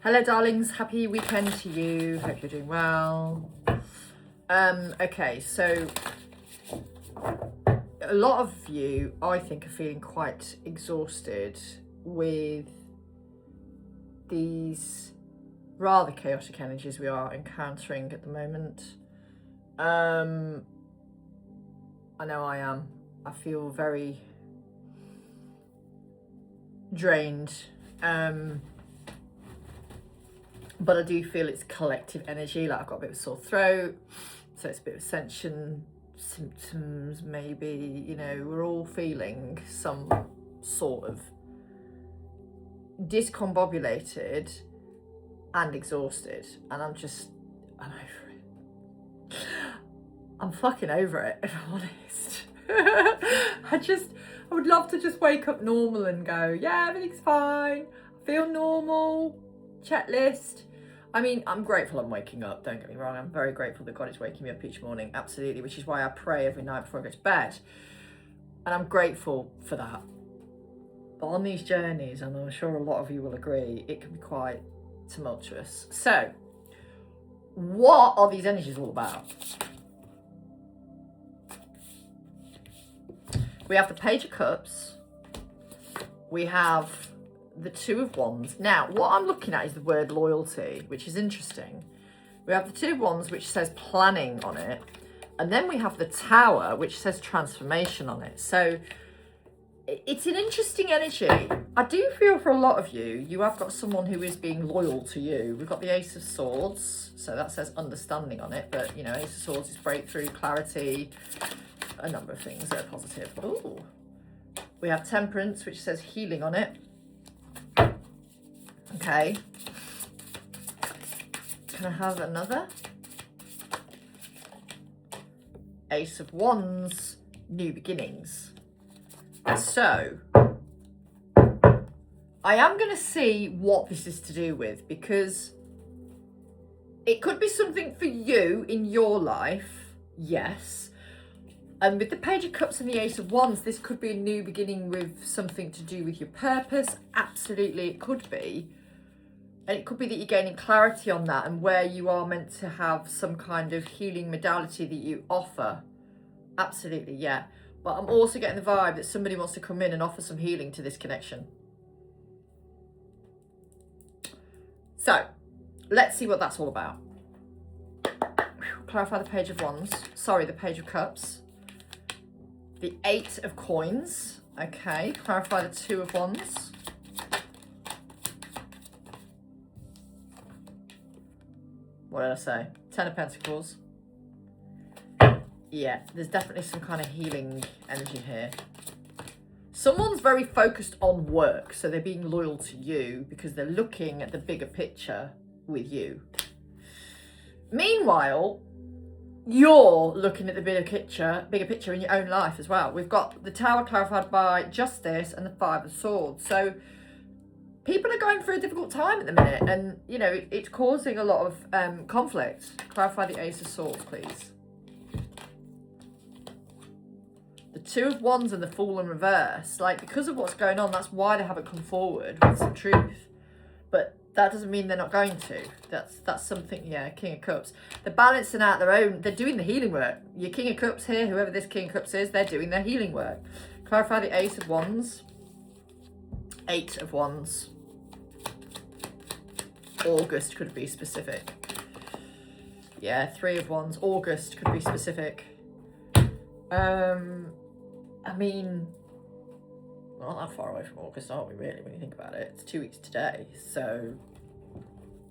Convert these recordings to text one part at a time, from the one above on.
Hello darlings, happy weekend to you. Hope you're doing well. Okay, so a lot of you, I think, are feeling quite exhausted with these rather chaotic energies we are encountering at the moment. I know I am. I feel very drained. But I do feel it's collective energy, like I've got a bit of a sore throat, so it's a bit of Ascension symptoms maybe, you know, we're all feeling some sort of discombobulated and exhausted, and I'm over it. I'm fucking over it, if I'm honest. I would love to just wake up normal and go, yeah, everything's fine, I feel normal, checklist. I mean, I'm grateful I'm waking up, don't get me wrong. I'm very grateful that God is waking me up each morning, absolutely, which is why I pray every night before I go to bed. And I'm grateful for that. But on these journeys, and I'm sure a lot of you will agree, it can be quite tumultuous. So, what are these energies all about? We have the Page of Cups. We have the Two of Wands. Now, what I'm looking at is the word loyalty, which is interesting. We have the Two of Wands, which says planning on it. And then we have the Tower, which says transformation on it. So it's an interesting energy. I do feel for a lot of you, you have got someone who is being loyal to you. We've got the Ace of Swords. So that says understanding on it. But, you know, Ace of Swords is breakthrough, clarity, a number of things that are positive. Ooh. We have Temperance, which says healing on it. Okay. Can I have another? Ace of Wands, new beginnings. So, I am going to see what this is to do with, because it could be something for you in your life, yes. And with the Page of Cups and the Ace of Wands, this could be a new beginning with something to do with your purpose. Absolutely, it could be. And it could be that you're gaining clarity on that and where you are meant to have some kind of healing modality that you offer. Absolutely, yeah. But I'm also getting the vibe that somebody wants to come in and offer some healing to this connection. So, let's see what that's all about. Clarify the Page of Wands. Sorry, the Page of Cups. The Eight of Coins. Okay, clarify the Two of Wands. What did I say? Ten of Pentacles. Yeah, there's definitely some kind of healing energy here. Someone's very focused on work, so they're being loyal to you because they're looking at the bigger picture with you. Meanwhile, you're looking at the bigger picture in your own life as well. We've got the Tower clarified by Justice and the Five of Swords. So people are going through a difficult time at the minute, and you know it's causing a lot of conflict. Clarify the Ace of Swords, please. The Two of Wands and the Fool in reverse. Like, because of what's going on, that's why they haven't come forward with some truth. But that doesn't mean they're not going to. That's something, yeah, King of Cups. They're balancing out their own, they're doing the healing work. Your King of Cups here, whoever this King of Cups is, they're doing their healing work. Clarify the Ace of Wands. Eight of Wands. August could be specific. Yeah, Three of Wands. August could be specific. I mean, we're not that far away from August, aren't we, really, when you think about it? It's 2 weeks today, so...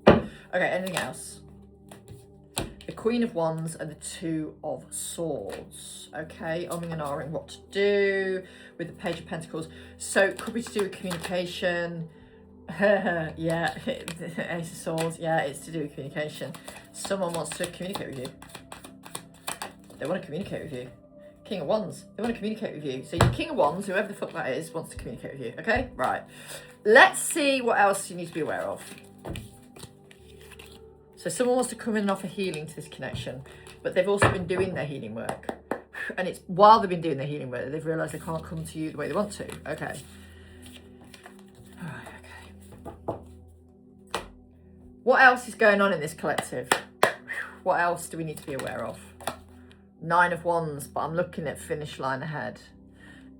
Okay, anything else? The Queen of Wands and the Two of Swords. Okay, umming and ahhing what to do with the Page of Pentacles. So, it could be to do with communication. Yeah, Ace of Swords, yeah, it's to do with communication. Someone wants to communicate with you. They want to communicate with you. King of Wands, they want to communicate with you. So your King of Wands, whoever the fuck that is, wants to communicate with you, okay? Right. Let's see what else you need to be aware of. So someone wants to come in and offer healing to this connection, but they've also been doing their healing work. And it's while they've been doing their healing work that they've realised they can't come to you the way they want to. Okay. All right, okay. What else is going on in this collective? What else do we need to be aware of? 9 of Wands, but I'm looking at finish line ahead.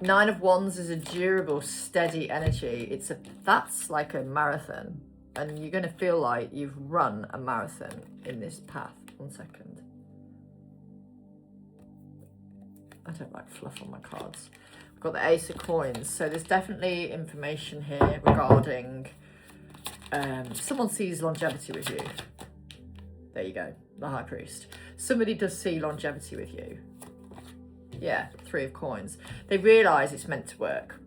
9 of Wands is a durable, steady energy. That's like a marathon, and you're going to feel like you've run a marathon in this path. 1 second. I don't like fluff on my cards. We've got the Ace of Coins, so there's definitely information here regarding someone sees longevity with you. There you go, the High Priest. Somebody does see longevity with you. Yeah, 3 of Coins. They realise it's meant to work.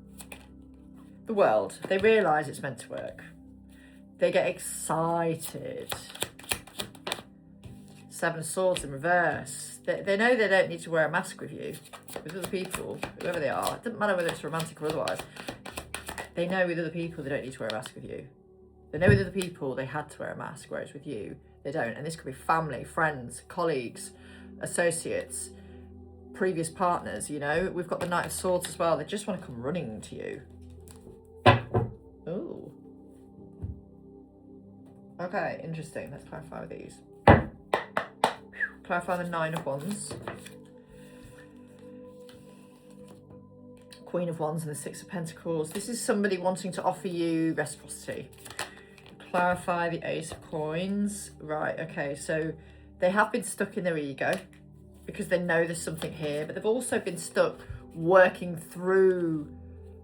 The world, they realise it's meant to work. They get excited. 7 of Swords in reverse. They know they don't need to wear a mask with you, with other people, whoever they are. It doesn't matter whether it's romantic or otherwise. They know with other people they don't need to wear a mask with you. They know with other people they had to wear a mask, whereas with you, they don't. And this could be family, friends, colleagues, associates, previous partners, you know. We've got the Knight of Swords as well. They just want to come running to you. Ooh. Okay, interesting. Let's clarify with these. Clarify the 9 of Wands. Queen of Wands and the 6 of Pentacles. This is somebody wanting to offer you reciprocity. Clarify the Ace of Coins. Right, okay, so they have been stuck in their ego because they know there's something here, but they've also been stuck working through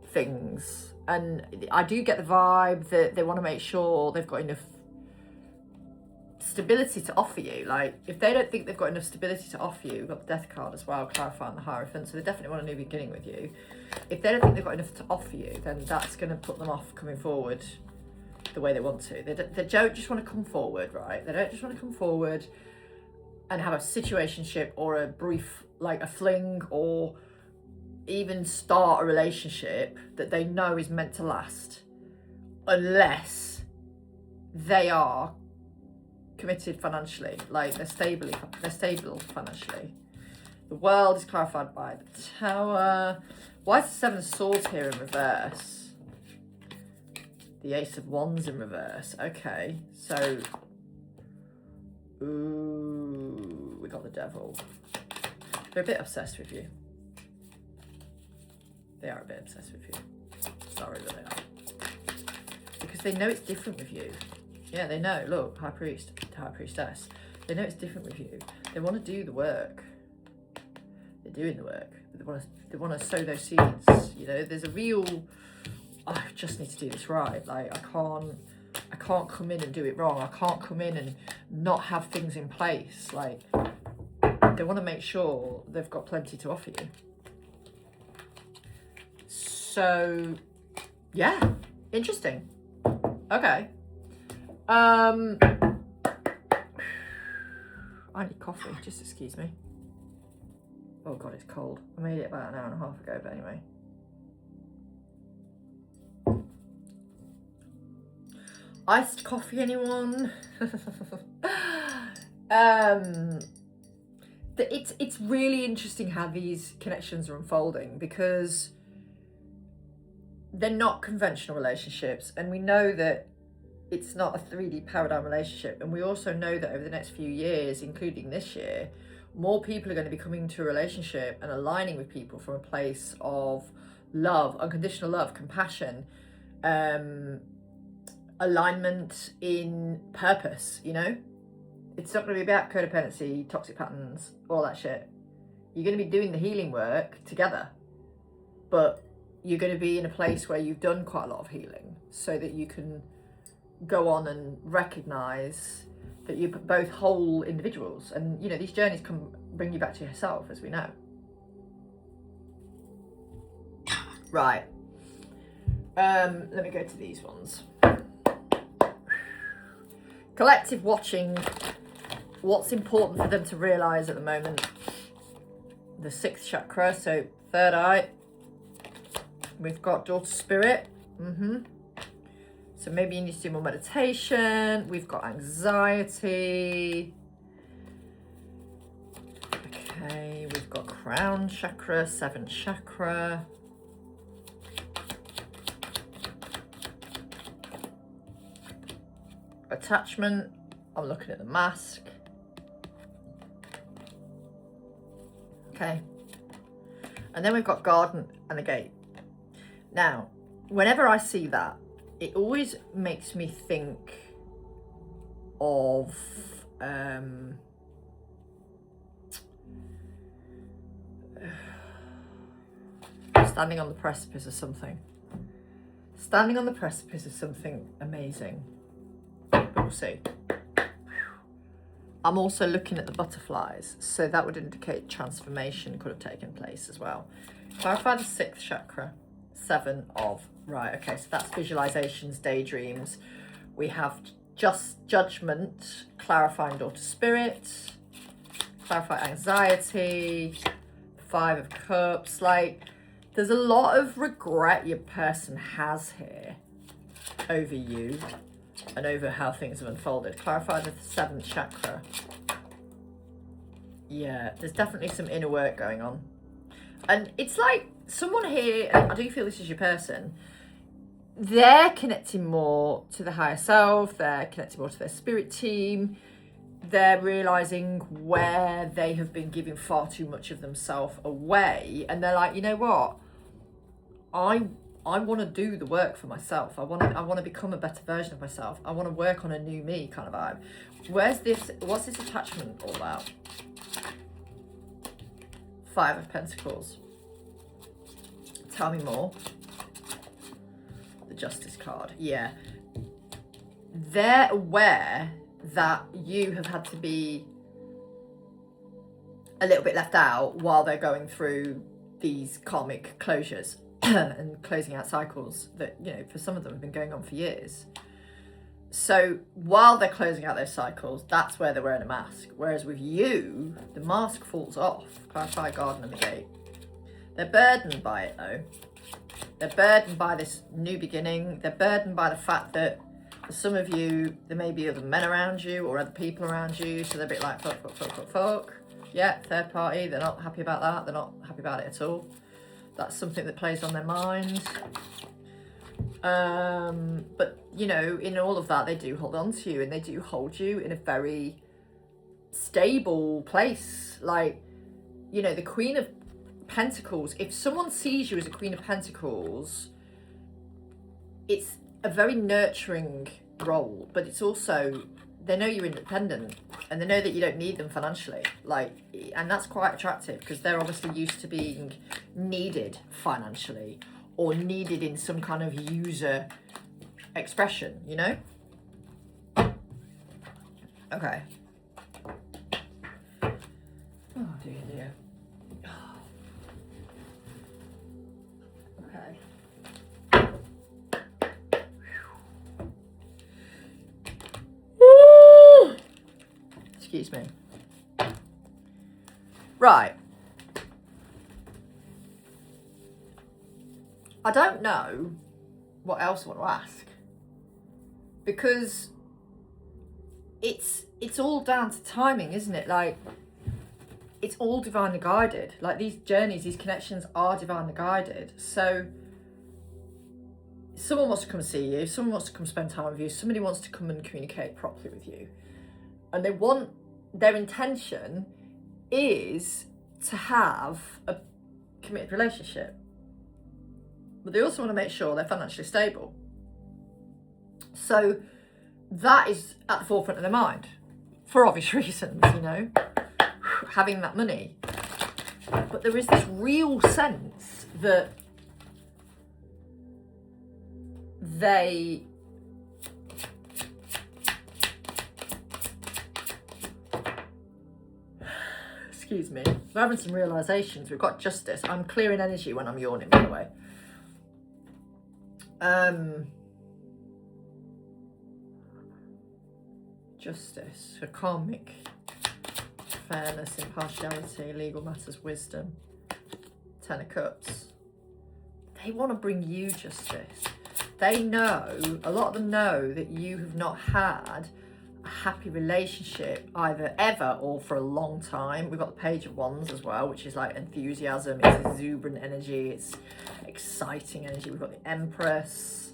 things. And I do get the vibe that they want to make sure they've got enough stability to offer you. Like, if they don't think they've got enough stability to offer you, we've got the Death card as well, clarifying the Hierophant, so they definitely want a new beginning with you. If they don't think they've got enough to offer you, then that's going to put them off coming forward the way they want to. They don't just want to come forward, right? They don't just want to come forward and have a situationship or a brief, like a fling, or even start a relationship that they know is meant to last, unless they are committed financially, like they're stable financially. The World is clarified by the Tower. Why is the 7 of Swords here in reverse? The Ace of Wands in reverse. Okay, so ooh, we got the Devil. They're a bit obsessed with you. They are a bit obsessed with you. Sorry, but they are, because they know it's different with you. Yeah, they know. Look, High Priest, High Priestess. They know it's different with you. They want to do the work. They're doing the work. They want to sow those seeds. You know, there's a real, oh, I just need to do this right. Like, I can't come in and do it wrong. I can't come in and not have things in place. Like, they want to make sure they've got plenty to offer you. So, yeah, interesting. Okay. I need coffee, just excuse me. Oh God, it's cold. I made it about an hour and a half ago, but anyway. Iced coffee, anyone? It's really interesting how these connections are unfolding, because they're not conventional relationships, and we know that it's not a 3D paradigm relationship. And we also know that over the next few years, including this year, more people are going to be coming to a relationship and aligning with people from a place of love, unconditional love, compassion, alignment in purpose, you know? It's not going to be about codependency, toxic patterns, all that shit. You're going to be doing the healing work together, but you're going to be in a place where you've done quite a lot of healing, so that you can go on and recognize that you're both whole individuals. And you know, these journeys can bring you back to yourself, as we know. Right, let me go to these ones. Collective watching. What's important for them to realize at the moment? The 6th chakra, so 3rd eye. We've got Daughter Spirit. So maybe you need to do more meditation. We've got anxiety. Okay, we've got Crown Chakra, 7th chakra. attachment. I'm looking at the mask. Okay. And then we've got garden and the gate. Now, whenever I see that, it always makes me think of standing on the precipice of something. Standing on the precipice of something amazing. But we'll see. I'm also looking at the butterflies, so that would indicate transformation could have taken place as well. Clarify the 6th chakra. 7 of, right, okay, so that's visualizations, daydreams. We have just judgment, clarifying daughter spirit, clarify anxiety, 5 of cups. Like, there's a lot of regret your person has here over you and over how things have unfolded. Clarify the 7th chakra. Yeah, there's definitely some inner work going on. And it's like someone here, I do feel this is your person, they're connecting more to the higher self, they're connecting more to their spirit team, they're realising where they have been giving far too much of themselves away, and they're like, you know what, I want to do the work for myself. I want to become a better version of myself. I want to work on a new me kind of vibe. What's this attachment all about? 5 of Pentacles. Tell me more. The Justice card. Yeah. They're aware that you have had to be a little bit left out while they're going through these karmic closures and closing out cycles that, you know, for some of them have been going on for years. So while they're closing out those cycles, that's where they're wearing a mask. Whereas with you, the mask falls off. Clarify garden and the gate. They're burdened by it though. They're burdened by this new beginning. They're burdened by the fact that for some of you, there may be other men around you or other people around you. So they're a bit like, fuck. Yeah, third party. They're not happy about that. They're not happy about it at all. That's something that plays on their mind. But, you know, in all of that, they do hold on to you and they do hold you in a very stable place. Like, you know, the Queen of Pentacles, if someone sees you as a Queen of Pentacles, it's a very nurturing role, but it's also, they know you're independent and they know that you don't need them financially. Like, and that's quite attractive because they're obviously used to being needed financially or needed in some kind of user expression, you know? Okay. Oh dear. Okay. Woo! Excuse me. Right. I don't know what else I want to ask because it's all down to timing, isn't it? Like, it's all divinely guided. Like, these journeys, these connections are divinely guided. So someone wants to come see you, someone wants to come spend time with you, somebody wants to come and communicate properly with you, and their intention is to have a committed relationship. But they also want to make sure they're financially stable. So that is at the forefront of their mind for obvious reasons, you know, having that money. But there is this real sense that they excuse me, we're having some realizations. We've got justice. I'm clearing energy when I'm yawning, by the way. Justice, a karmic, fairness, impartiality, legal matters, wisdom, 10 of Cups. They want to bring you justice. They know, a lot of them know that you have not had a happy relationship either ever or for a long time. We've got the Page of Wands as well, which is like enthusiasm, it's exuberant energy, it's exciting energy. We've got the Empress.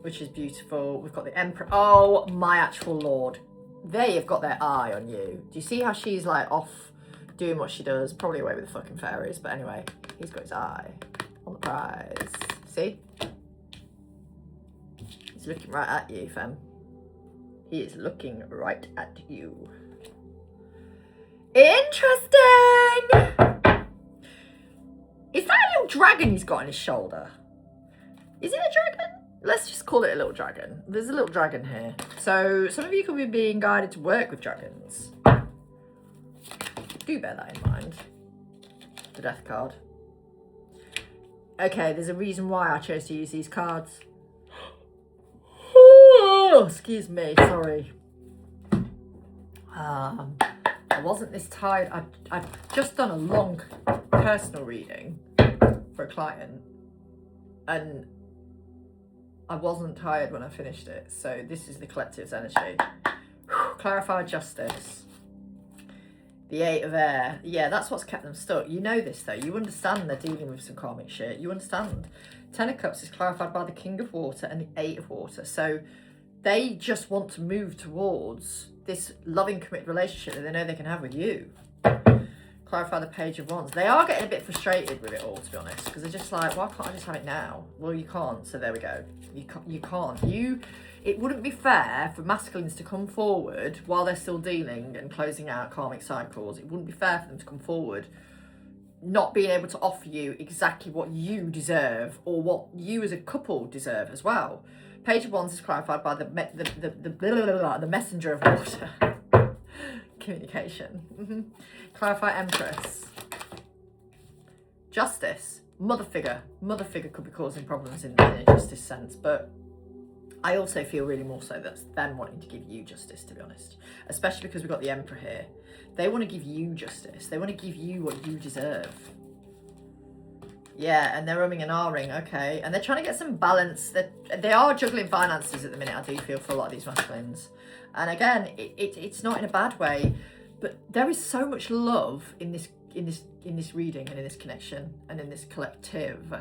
which is beautiful. We've got the Emperor. Oh, my actual lord. They have got their eye on you. Do you see how she's like off doing what she does? Probably away with the fucking fairies. But anyway, he's got his eye on the prize. See? He's looking right at you, fam. He is looking right at you. Interesting! Is that a little dragon he's got on his shoulder? Is it a dragon? Let's just call it a little dragon. There's a little dragon here. So some of you could be being guided to work with dragons. Do bear that in mind. The death card. Okay, there's a reason why I chose to use these cards. Oh, excuse me, sorry. I wasn't this tired. I've just done a long personal reading for a client, and I wasn't tired when I finished it. So this is the collective's energy. Clarify justice. The 8 of air. Yeah, that's what's kept them stuck. You know this though. You understand they're dealing with some karmic shit. You understand. 10 of cups is clarified by the king of water and the 8 of water. So they just want to move towards this loving, committed relationship that they know they can have with you. Clarify the page of wands. They are getting a bit frustrated with it all, to be honest, because they're just like, why can't I just have it now? Well, you can't, so there we go. You can't. It wouldn't be fair for masculines to come forward while they're still dealing and closing out karmic cycles. It wouldn't be fair for them to come forward not being able to offer you exactly what you deserve or what you as a couple deserve as well. Page of Wands is clarified by the messenger of water. Communication. Clarify Empress. Justice. Mother figure. Mother figure could be causing problems in a justice sense, but I also feel really more so that's them wanting to give you justice, to be honest. Especially because we've got the Emperor here. They want to give you justice. They want to give you what you deserve. Yeah, and they're umming and ahhing, okay. And they're trying to get some balance. They are juggling finances at the minute, I do feel, for a lot of these masculines. And again, it's not in a bad way, but there is so much love in this reading and in this connection and in this collective.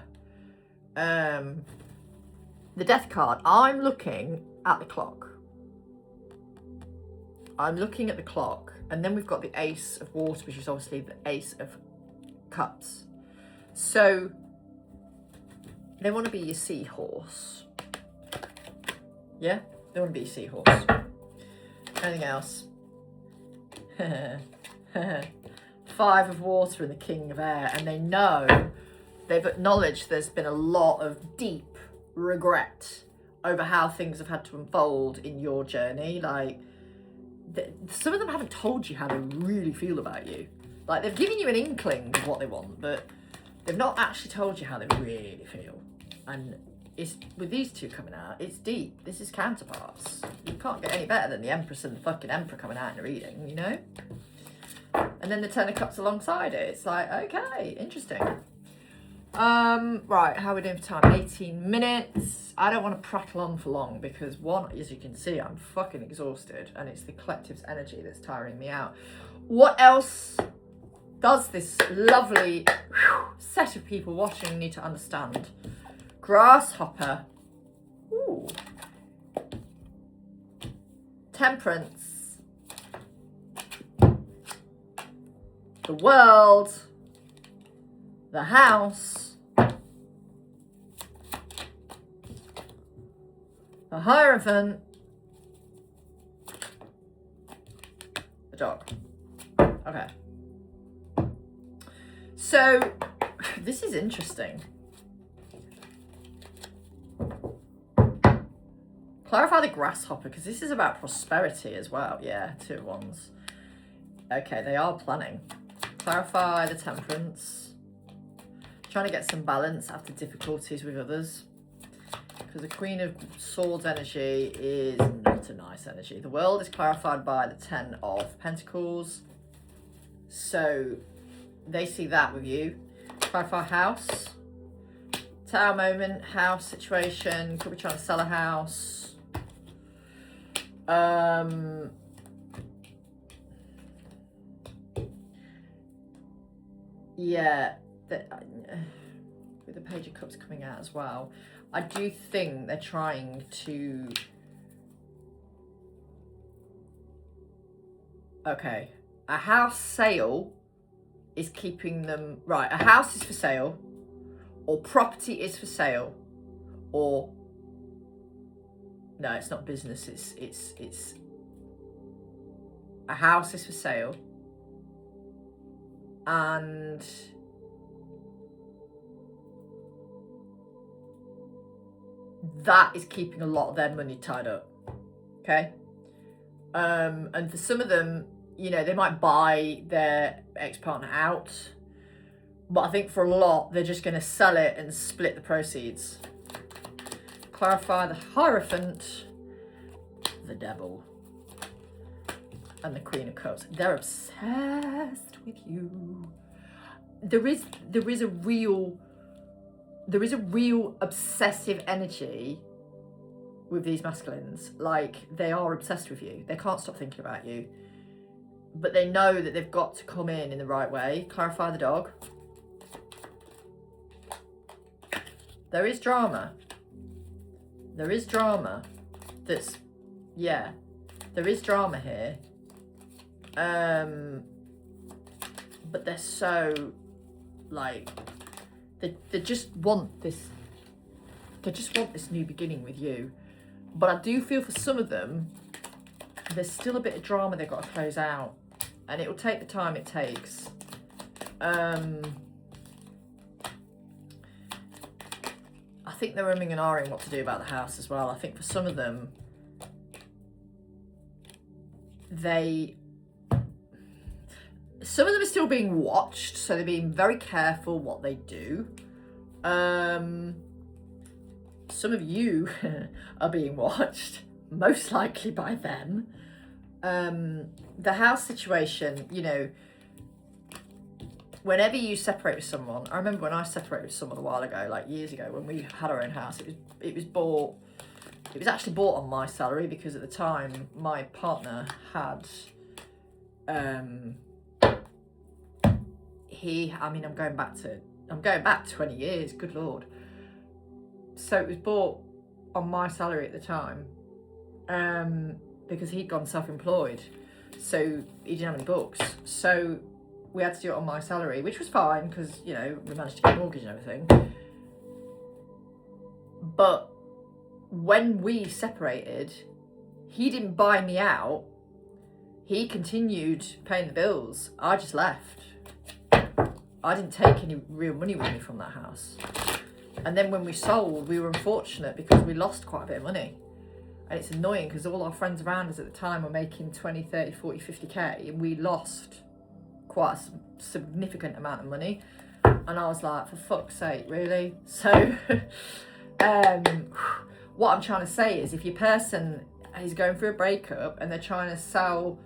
The death card. I'm looking at the clock. I'm looking at the clock, and then we've got the Ace of Water, which is obviously the Ace of Cups. So they want to be your seahorse. Yeah, they want to be your seahorse. Anything else? 5 of Water and the King of Air, and they know, they've acknowledged there's been a lot of deep regret over how things have had to unfold in your journey. Like, some of them haven't told you how they really feel about you. Like, they've given you an inkling of what they want, but they've not actually told you how they really feel. And it's, with these two coming out, it's deep. This is counterparts. You can't get any better than the Empress and the fucking Emperor coming out in a reading, you know? And then the 10 of Cups alongside it. It's like, okay, interesting. Right, how are we doing for time? 18 minutes. I don't want to prattle on for long because, one, as you can see, I'm fucking exhausted, and it's the collective's energy that's tiring me out. What else does this lovely set of people watching need to understand? Grasshopper. Ooh. Temperance. The world. The house. The Hierophant. The dog. Okay. So, this is interesting. Clarify the grasshopper, because this is about prosperity as well. Yeah, 2 of Wands. Okay, they are planning. Clarify the temperance. Trying to get some balance after difficulties with others. Because the Queen of Swords energy is not a nice energy. The world is clarified by the 10 of Pentacles. So they see that with you. Clarify house. Tower moment, house situation. Could be trying to sell a house. Yeah. with the Page of Cups coming out as well, I do think they're trying to... Okay, a house sale is keeping them... Right, a house is for sale, or property is for sale, or... No, it's not business, it's... A house is for sale, and... that is keeping a lot of their money tied up, okay? And for some of them, you know, they might buy their ex-partner out, but I think for a lot, they're just going to sell it and split the proceeds. Clarify the Hierophant, the Devil, and the Queen of Cups. They're obsessed with you. There is a real obsessive energy with these masculines. Like, they are obsessed with you. They can't stop thinking about you. But they know that they've got to come in the right way. Clarify the Dog. There is drama. There is drama. That's, yeah. There is drama here. But they're so, like... They just want this. They just want this new beginning with you. But I do feel for some of them, there's still a bit of drama they've got to close out, and it will take the time it takes. I think they're umming and ahhing what to do about the house as well. I think for some of them, some of them are still being watched, so they're being very careful what they do. Some of you are being watched, most likely by them. The house situation, you know, whenever you separate with someone, I remember when I separated with someone a while ago, like years ago, when we had our own house, it was actually bought on my salary, because at the time my partner had, I'm going back 20 years, good Lord. So it was bought on my salary at the time, because he'd gone self-employed, so he didn't have any books. So we had to do it on my salary, which was fine, because, you know, we managed to get a mortgage and everything. But when we separated, he didn't buy me out. He continued paying the bills. I just left. I didn't take any real money with me from that house. And then when we sold, we were unfortunate because we lost quite a bit of money. And it's annoying because all our friends around us at the time were making 20, 30, 40, 50k, and we lost quite a significant amount of money. And I was like, for fuck's sake, really? So what I'm trying to say is, if your person is going through a breakup and they're trying to sell,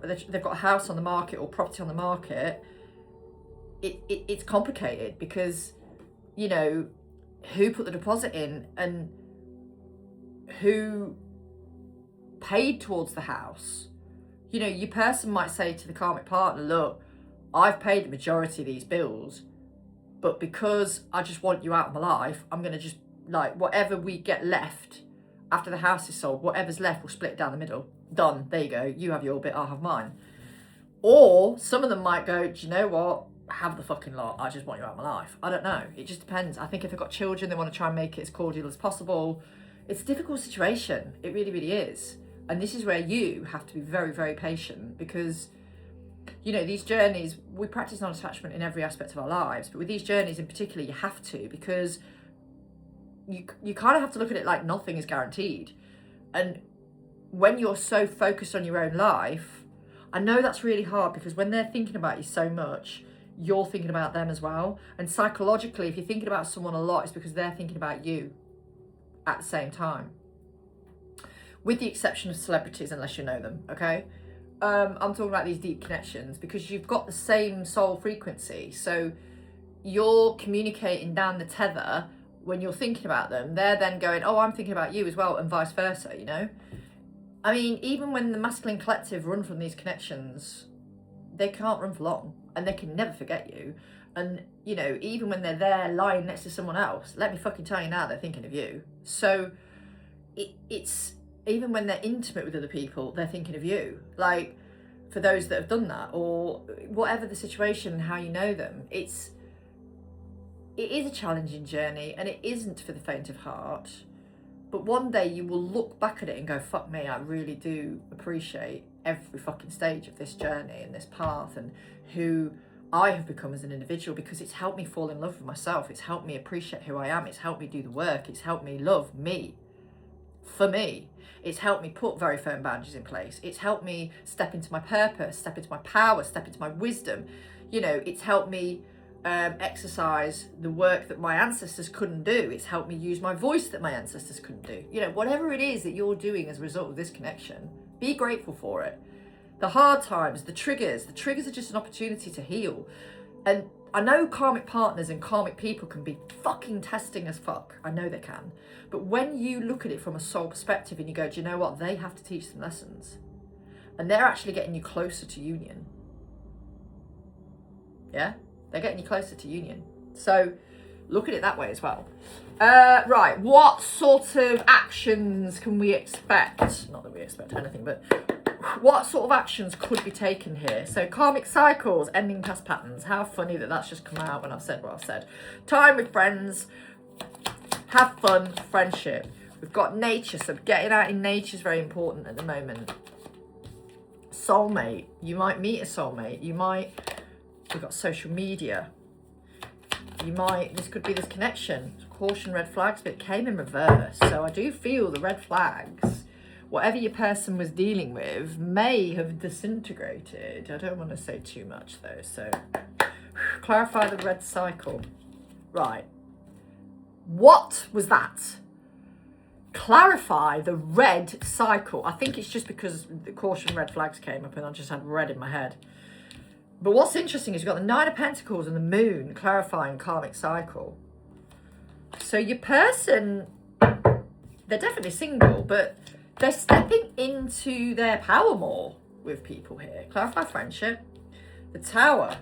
they've got a house on the market or property on the market, it's complicated, because, you know, who put the deposit in and who paid towards the house. You know, your person might say to the karmic partner, look, I've paid the majority of these bills, but because I just want you out of my life, I'm going to just, like, whatever we get left after the house is sold, whatever's left, we'll split it down the middle. Done. There you go. You have your bit, I'll have mine. Or some of them might go, do you know what? Have the fucking lot. I just want you out of my life. I don't know. It just depends. I think if they've got children, they want to try and make it as cordial as possible. It's a difficult situation. It really, really is. And this is where you have to be very, very patient, because, you know, these journeys, we practice non-attachment in every aspect of our lives, but with these journeys in particular, you have to, because you kind of have to look at it like nothing is guaranteed. And when you're so focused on your own life, I know that's really hard, because when they're thinking about you so much, you're thinking about them as well. And psychologically, if you're thinking about someone a lot, it's because they're thinking about you at the same time. With the exception of celebrities, unless you know them, okay? I'm talking about these deep connections, because you've got the same soul frequency. So you're communicating down the tether when you're thinking about them. They're then going, oh, I'm thinking about you as well, and vice versa, you know? I mean, even when the masculine collective run from these connections, they can't run for long, and they can never forget you. And, you know, even when they're there lying next to someone else, let me fucking tell you now, they're thinking of you. So it's, even when they're intimate with other people, they're thinking of you. Like, for those that have done that, or whatever the situation and how you know them, it is a challenging journey, and it isn't for the faint of heart. But one day you will look back at it and go, fuck me, I really do appreciate every fucking stage of this journey and this path and who I have become as an individual, because it's helped me fall in love with myself. It's helped me appreciate who I am. It's helped me do the work. It's helped me love me for me. It's helped me put very firm boundaries in place. It's helped me step into my purpose, step into my power, step into my wisdom. You know, it's helped me exercise the work that my ancestors couldn't do. It's helped me use my voice that my ancestors couldn't do. You know, whatever it is that you're doing as a result of this connection, be grateful for it. The hard times, the triggers are just an opportunity to heal. And I know karmic partners and karmic people can be fucking testing as fuck. I know they can. But when you look at it from a soul perspective and you go, do you know what? They have to teach some lessons. And they're actually getting you closer to union. Yeah? They're getting you closer to union. So look at it that way as well. Right, what sort of actions can we expect? Not that we expect anything, but what sort of actions could be taken here? So karmic cycles, ending past patterns. How funny that that's just come out when I've said what I've said. Time with friends, have fun, friendship. We've got nature, so getting out in nature is very important at the moment. Soulmate, you might meet a soulmate. We've got social media. This could be this connection. Caution, red flags, but it came in reverse. So I do feel the red flags, whatever your person was dealing with, may have disintegrated. I don't want to say too much though. So clarify the red cycle. Right. What was that? Clarify the red cycle. I think it's just because the caution, red flags came up and I just had red in my head. But what's interesting is you've got the Nine of Pentacles and the Moon clarifying karmic cycle. So your person, they're definitely single, but they're stepping into their power more with people here. Clarify friendship. The Tower.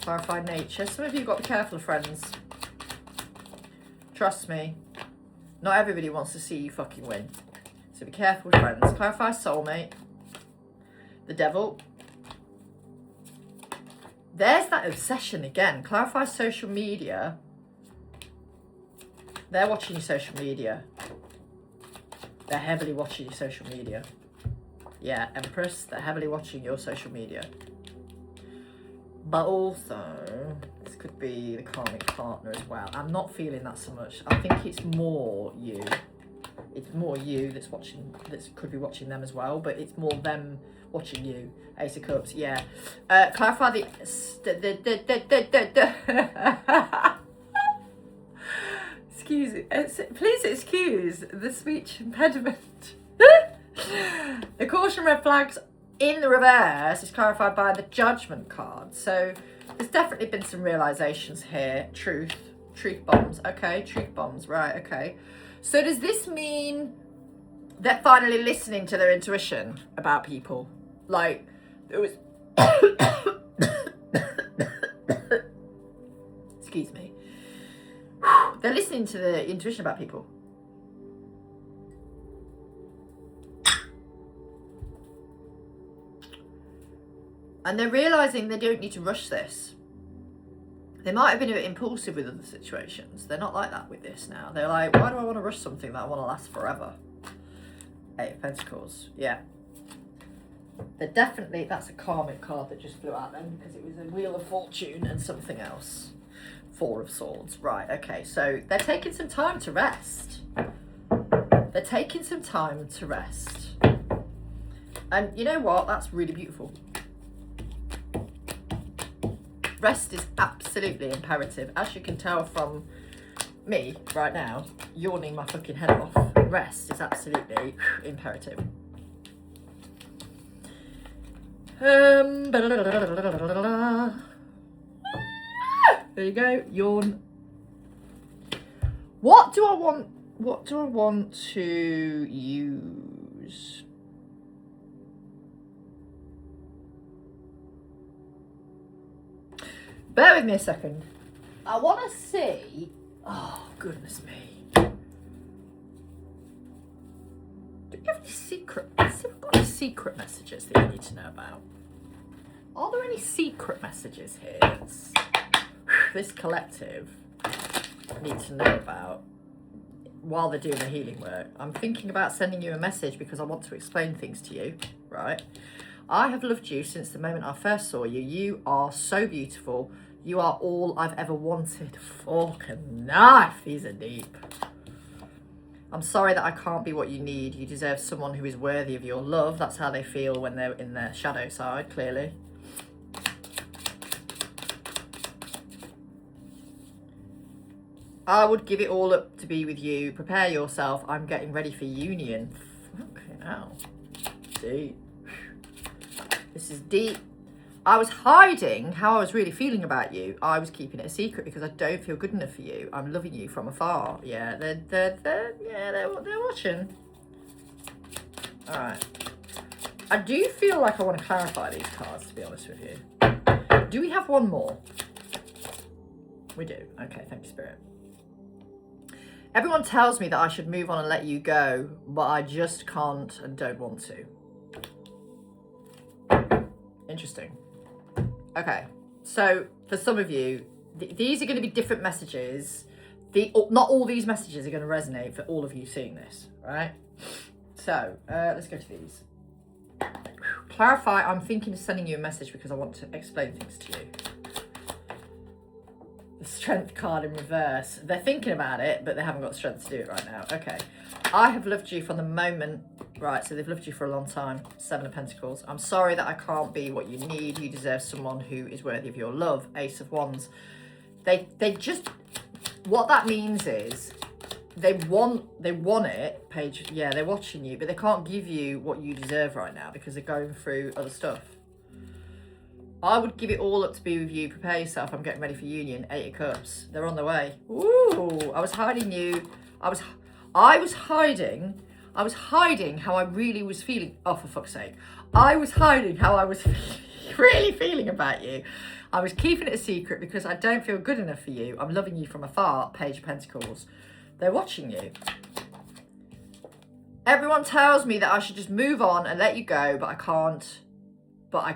Clarify nature. Some of you have got to be careful of friends. Trust me. Not everybody wants to see you fucking win. So be careful with friends. Clarify soulmate. The Devil. There's that obsession again. Clarify social media. They're watching your social media. They're heavily watching your social media. Yeah, Empress, they're heavily watching your social media. But also, this could be the karmic partner as well. I'm not feeling that so much. I think it's more you. It's more you that's watching, that could be watching them as well, but it's more them watching you. Ace of Cups, yeah. Clarify the excuse me. Please excuse the speech impediment. The caution red flags in the reverse is clarified by the Judgment card. So there's definitely been some realizations here. Truth bombs. Okay, truth bombs. Right, okay. So does this mean they're finally listening to their intuition about people? Like, it was... Excuse me. They're listening to the intuition about people. And they're realising they don't need to rush this. They might have been a bit impulsive with other situations. They're not like that with this now. They're like, why do I want to rush something that I want to last forever? Eight of Pentacles, yeah. They're definitely, that's a karmic card that just flew out then because it was a Wheel of Fortune and something else. Four of Swords, right, okay. So they're taking some time to rest. They're taking some time to rest. And you know what? That's really beautiful. Rest is absolutely imperative. As you can tell from me right now, yawning my fucking head off, rest is absolutely imperative. There you go, yawn. What do I want to use? Bear with me a second. I want to see... Oh, goodness me. Do you have any secret... Have we got any secret messages that you need to know about? Are there any secret messages here that's this collective need to know about while they're doing the healing work? I'm thinking about sending you a message because I want to explain things to you, right? I have loved you since the moment I first saw you. You are so beautiful. You are all I've ever wanted. Fucking knife. These are deep. I'm sorry that I can't be what you need. You deserve someone who is worthy of your love. That's how they feel when they're in their shadow side, clearly. I would give it all up to be with you. Prepare yourself. I'm getting ready for union. Okay, now. Deep. This is deep. I was hiding how I was really feeling about you. I was keeping it a secret because I don't feel good enough for you. I'm loving you from afar. Yeah, they're watching. All right. I do feel like I want to clarify these cards, to be honest with you. Do we have one more? We do. Okay, thank you, Spirit. Everyone tells me that I should move on and let you go, but I just can't and don't want to. Interesting. Okay, so for some of you, these are going to be different messages. Not all these messages are going to resonate for all of you seeing this, right? So let's go to these. Clarify, I'm thinking of sending you a message because I want to explain things to you. The strength card in reverse. They're thinking about it, but they haven't got strength to do it right now. Okay. I have loved you from the moment... Right, so they've loved you for a long time. 7 of Pentacles. I'm sorry that I can't be what you need. You deserve someone who is worthy of your love. Ace of Wands. They just... What that means is they want it. Page, yeah, they're watching you, but they can't give you what you deserve right now because they're going through other stuff. I would give it all up to be with you. Prepare yourself. I'm getting ready for union. 8 of Cups. They're on the way. Ooh, I was hiding you. I was hiding how I really was feeling. Oh, for fuck's sake. I was hiding how I was really feeling about you. I was keeping it a secret because I don't feel good enough for you. I'm loving you from afar. Page of Pentacles. They're watching you. Everyone tells me that I should just move on and let you go, but I can't. But I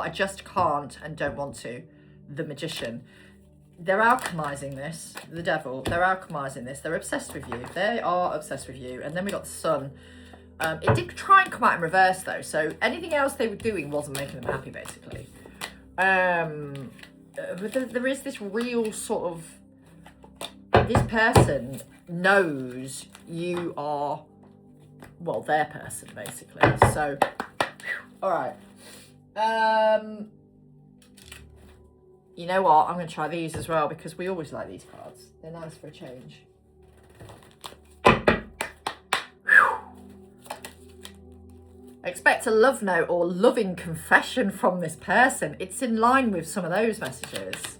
just can't and don't want to. The Magician. They're alchemizing this. The Devil. They're alchemizing this. They're obsessed with you. They are obsessed with you. And then we got the Sun. It did try and come out in reverse though. So anything else they were doing wasn't making them happy basically. But there is this real sort of... This person knows you are... Well, their person basically. So... All right. You know what? I'm going to try these as well because we always like these cards. They're nice for a change. Expect a love note or loving confession from this person. It's in line with some of those messages.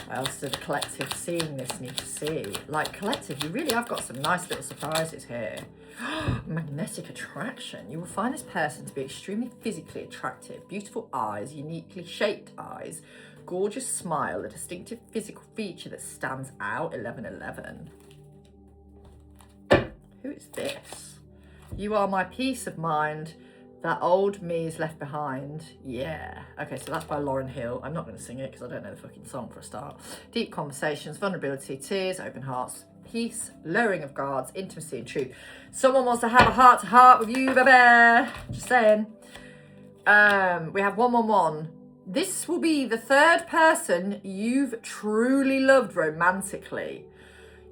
What else do the collective seeing this need to see? Like, collective, you really have got some nice little surprises here. Magnetic attraction. You will find this person to be extremely physically attractive. Beautiful eyes, uniquely shaped eyes, gorgeous smile, a distinctive physical feature that stands out. 1111. Who is this? You are my peace of mind. That old me is left behind. Yeah. Okay, so that's by Lauryn Hill. I'm not going to sing it because I don't know the fucking song for a start. Deep conversations, vulnerability, tears, open hearts, peace, lowering of guards, intimacy and truth. Someone wants to have a heart-to-heart with you, baby. Just saying. We have 111. This will be the third person you've truly loved romantically.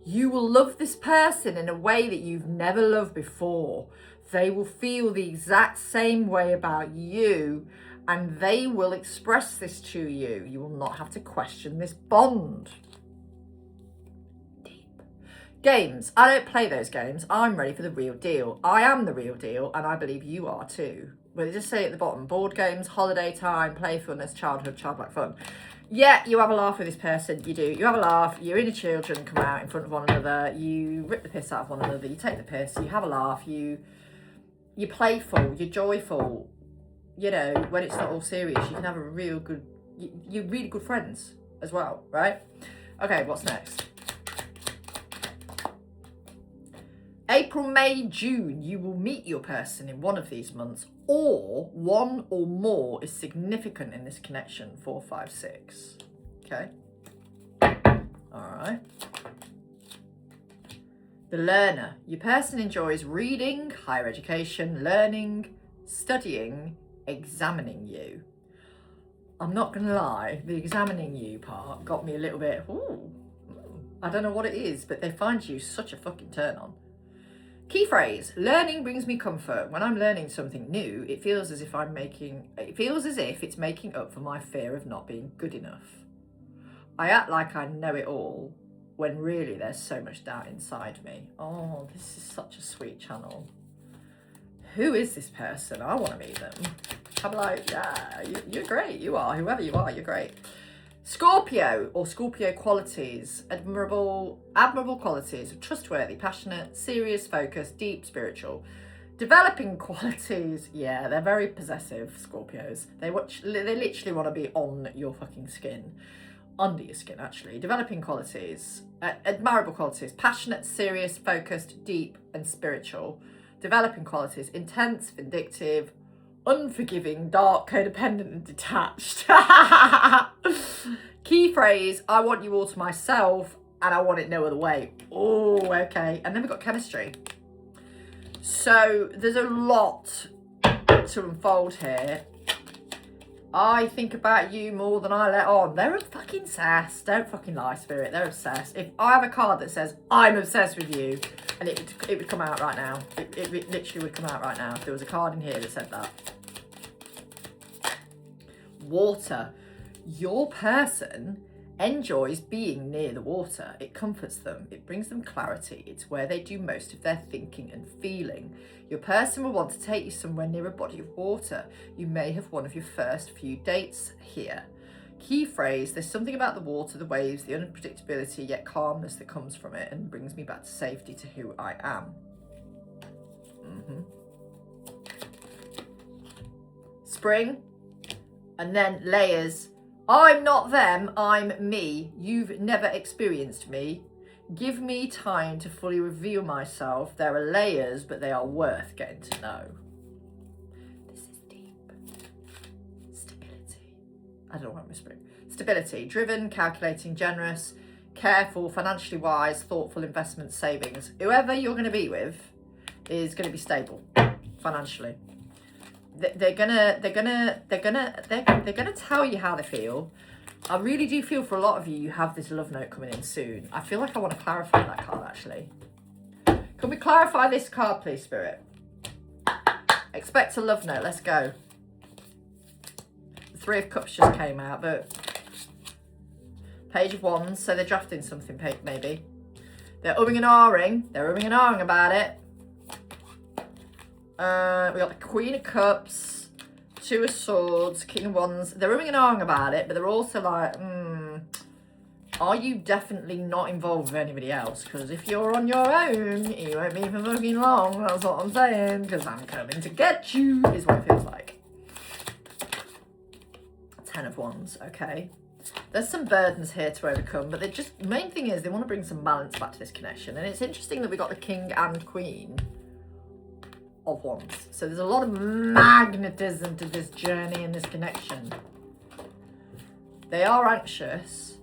You will love this person in a way that you've never loved before. They will feel the exact same way about you, and they will express this to you. You will not have to question this bond. Deep. Games. I don't play those games. I'm ready for the real deal. I am the real deal, and I believe you are too. Well, they just say at the bottom, board games, holiday time, playfulness, childhood, childlike fun. Yeah, you have a laugh with this person. You do. You have a laugh. Your inner children come out in front of one another. You rip the piss out of one another. You take the piss. You have a laugh. You're playful, you're joyful, you know, when it's not all serious, you can have a real good, you're really good friends as well, right? Okay, what's next? April, May, June, you will meet your person in one of these months, or one or more is significant in this connection. 4, 5, 6. Okay. All right. The learner. Your person enjoys reading, higher education, learning, studying, examining you. I'm not going to lie, the examining you part got me a little bit, ooh, I don't know what it is, but they find you such a fucking turn on. Key phrase, learning brings me comfort. When I'm learning something new, it feels as if it's making up for my fear of not being good enough. I act like I know it all, when really there's so much doubt inside me. Oh, this is such a sweet channel. Who is this person? I want to meet them. I'm like, yeah, you're great. You are, whoever you are, you're great. Scorpio or Scorpio qualities, admirable qualities, trustworthy, passionate, serious, focused, deep, spiritual. Developing qualities, yeah, they're very possessive, Scorpios. They literally want to be on your fucking skin, under your skin actually. Developing qualities, admirable qualities, passionate, serious, focused, deep, and spiritual. Developing qualities, intense, vindictive, unforgiving, dark, codependent, and detached. Key phrase, I want you all to myself and I want it no other way. Oh, okay. And then we've got chemistry. So there's a lot to unfold here. I think about you more than I let on. They're fucking obsessed. Don't fucking lie, Spirit. They're obsessed. If I have a card that says, I'm obsessed with you, and it would come out right now. It literally would come out right now if there was a card in here that said that. Water. Your person enjoys being near the water. It comforts them. It brings them clarity. It's where they do most of their thinking and feeling. Your person will want to take you somewhere near a body of water. You may have one of your first few dates here. Key phrase, there's something about the water, the waves, the unpredictability, yet calmness that comes from it and brings me back to safety, to who I am. Spring, and then layers. I'm not them, I'm me. You've never experienced me. Give me time to fully reveal myself. There are layers, but they are worth getting to know. This is deep. Stability. I don't know what I'm whispering. Stability. Driven, calculating, generous, careful, financially wise, thoughtful investment savings. Whoever you're going to be with is going to be stable financially. They're gonna tell you how they feel. I really do feel for a lot of you, you have this love note coming in soon. I feel like I want to clarify that card actually. Can we clarify this card, please, Spirit? Expect a love note. Let's go. The 3 of Cups just came out, but Page of Wands. So they're drafting something, maybe. They're umming and ahhing. They're umming and ahhing about it. We got the Queen of Cups, 2 of Swords, King of Wands. They're umming and ahhing about it, but they're also like, are you definitely not involved with anybody else? Because if you're on your own, you won't be for fucking long. That's what I'm saying. Because I'm coming to get you, is what it feels like. 10 of Wands, okay. There's some burdens here to overcome, but the main thing is they want to bring some balance back to this connection. And it's interesting that we got the King and Queen of Wands. So there's a lot of magnetism to this journey and this connection. They are anxious.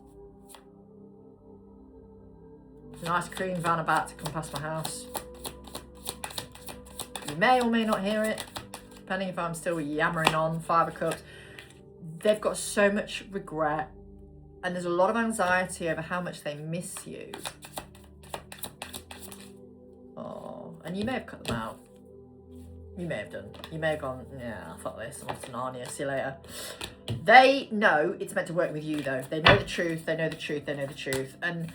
There's a nice green van about to come past my house. You may or may not hear it, depending if I'm still yammering on. 5 of Cups. They've got so much regret and there's a lot of anxiety over how much they miss you. Oh, and you may have cut them out. You may have done. You may have gone, yeah, fuck this, I'm off to Narnia, see you later. They know it's meant to work with you though. They know the truth, they know the truth, they know the truth. And,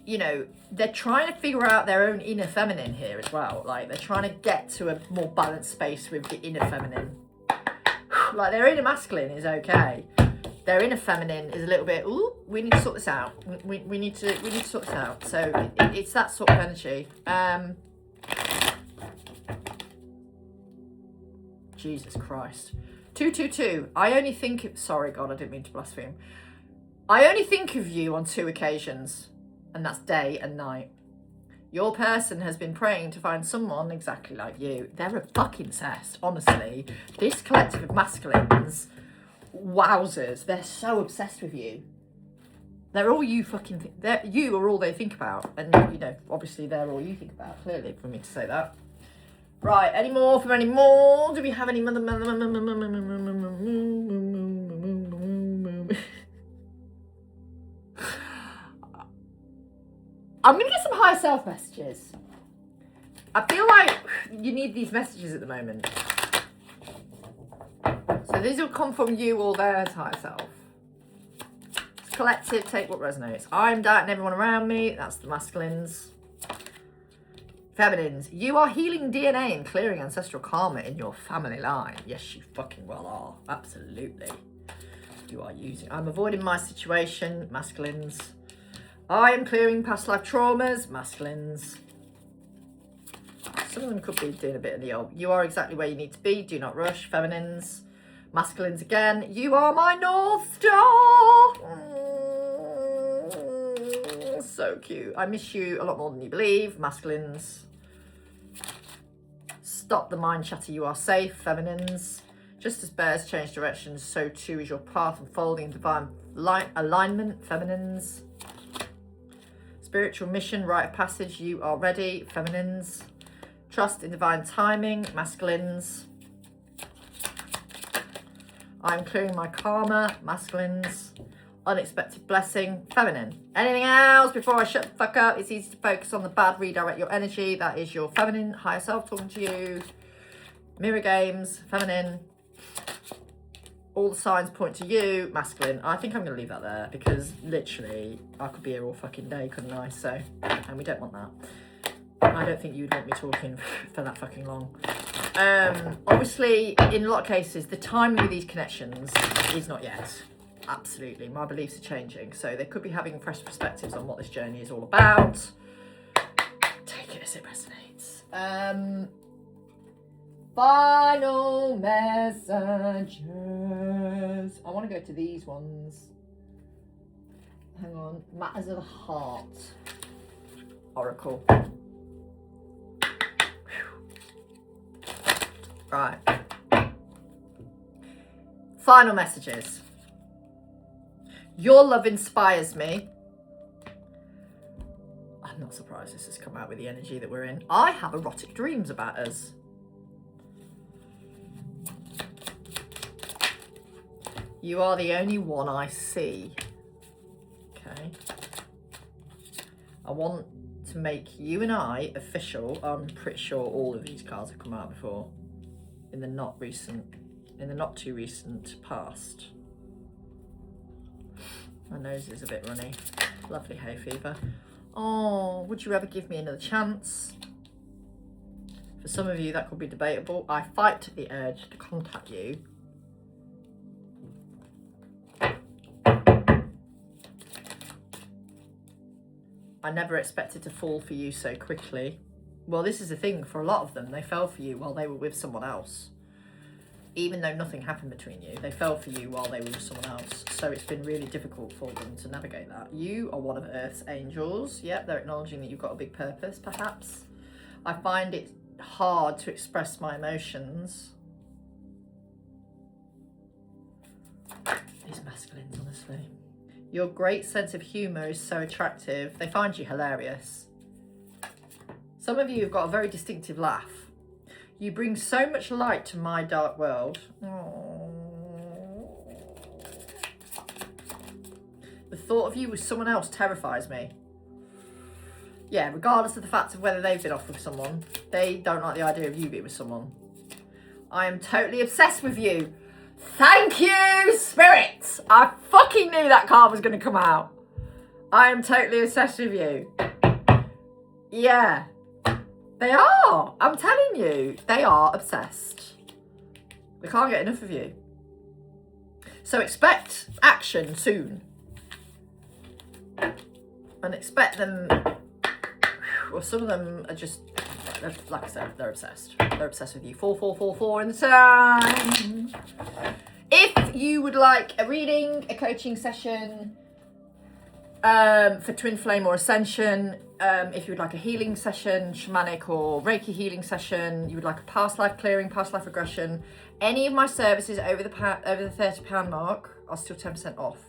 you know, they're trying to figure out their own inner feminine here as well. Like, they're trying to get to a more balanced space with the inner feminine. Like, their inner masculine is okay. Their inner feminine is a little bit, ooh, we need to sort this out. We need to sort this out. So it's that sort of energy. Jesus Christ. 222. I only think... Sorry, God, I didn't mean to blaspheme. I only think of you on 2 occasions, and that's day and night. Your person has been praying to find someone exactly like you. They're a fucking obsessed, honestly. This collective of masculines, wowzers, they're so obsessed with you. They're all you fucking... you are all they think about. And, you know, obviously they're all you think about, clearly, for me to say that. Right, any more from any more? Do we have any... I'm going to get some higher self messages. I feel like you need these messages at the moment. So these will come from you or their higher self. It's collective, take what resonates. I'm doubting everyone around me. That's the masculines. Feminines, you are healing DNA and clearing ancestral karma in your family line. Yes, you fucking well are. Absolutely. You are using... I'm avoiding my situation. Masculines. I am clearing past life traumas. Masculines. Some of them could be doing a bit of the old. You are exactly where you need to be. Do not rush. Feminines. Masculines again. You are my North Star. So cute. I miss you a lot more than you believe. Masculines. Stop the mind chatter. You are safe. Feminines. Just as bears change directions, so too is your path unfolding in divine alignment. Feminines. Spiritual mission, rite of passage, you are ready. Feminines. Trust in divine timing. Masculines. I'm clearing my karma. Masculines. Unexpected blessing. Feminine. Anything else before I shut the fuck up? It's easy to focus on the bad, redirect your energy. That is your feminine higher self talking to you. Mirror games. Feminine. All the signs point to you. Masculine. I think I'm going to leave that there because literally I could be here all fucking day, couldn't I? So, and we don't want that. I don't think you'd want me talking for that fucking long. Obviously, in a lot of cases, the timing with these connections is not yet. Absolutely. My beliefs are changing. So they could be having fresh perspectives on what this journey is all about. Take it as it resonates. Final messages. I want to go to these ones. Hang on. Matters of the Heart. Oracle. Right. Final messages. Your love inspires me. I'm not surprised this has come out with the energy that we're in. I have erotic dreams about us. You are the only one I see. Okay. I want to make you and I official. I'm pretty sure all of these cards have come out before. In the not too recent past. My nose is a bit runny. Lovely hay fever. Oh, would you ever give me another chance? For some of you, that could be debatable. I fight the urge to contact you. I never expected to fall for you so quickly. Well, this is the thing for a lot of them. They fell for you while they were with someone else. Even though nothing happened between you, they fell for you while they were with someone else. So it's been really difficult for them to navigate that. You are one of Earth's angels. Yep, they're acknowledging that you've got a big purpose, perhaps. I find it hard to express my emotions. These masculines, honestly. Your great sense of humour is so attractive. They find you hilarious. Some of you have got a very distinctive laugh. You bring so much light to my dark world. Aww. The thought of you with someone else terrifies me. Yeah, regardless of the fact of whether they've been off with someone, they don't like the idea of you being with someone. I am totally obsessed with you. Thank you, Spirit! I fucking knew that card was going to come out. I am totally obsessed with you. Yeah. They are. I'm telling you. They are obsessed. We can't get enough of you. So expect action soon. And expect them... Well, some of them are just Like I said, they're obsessed. They're obsessed with you. 4444 in the sun. If you would like a reading, a coaching session for Twin Flame or Ascension, if you would like a healing session, shamanic or Reiki healing session, you would like a past life clearing, past life regression, any of my services over the £30 mark are still 10% off.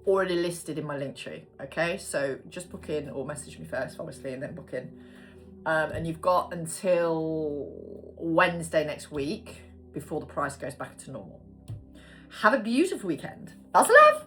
Already listed in my link tree. Okay, so just book in or message me first, obviously, and then book in. And you've got until Wednesday next week before the price goes back to normal. Have a beautiful weekend. Lots of love.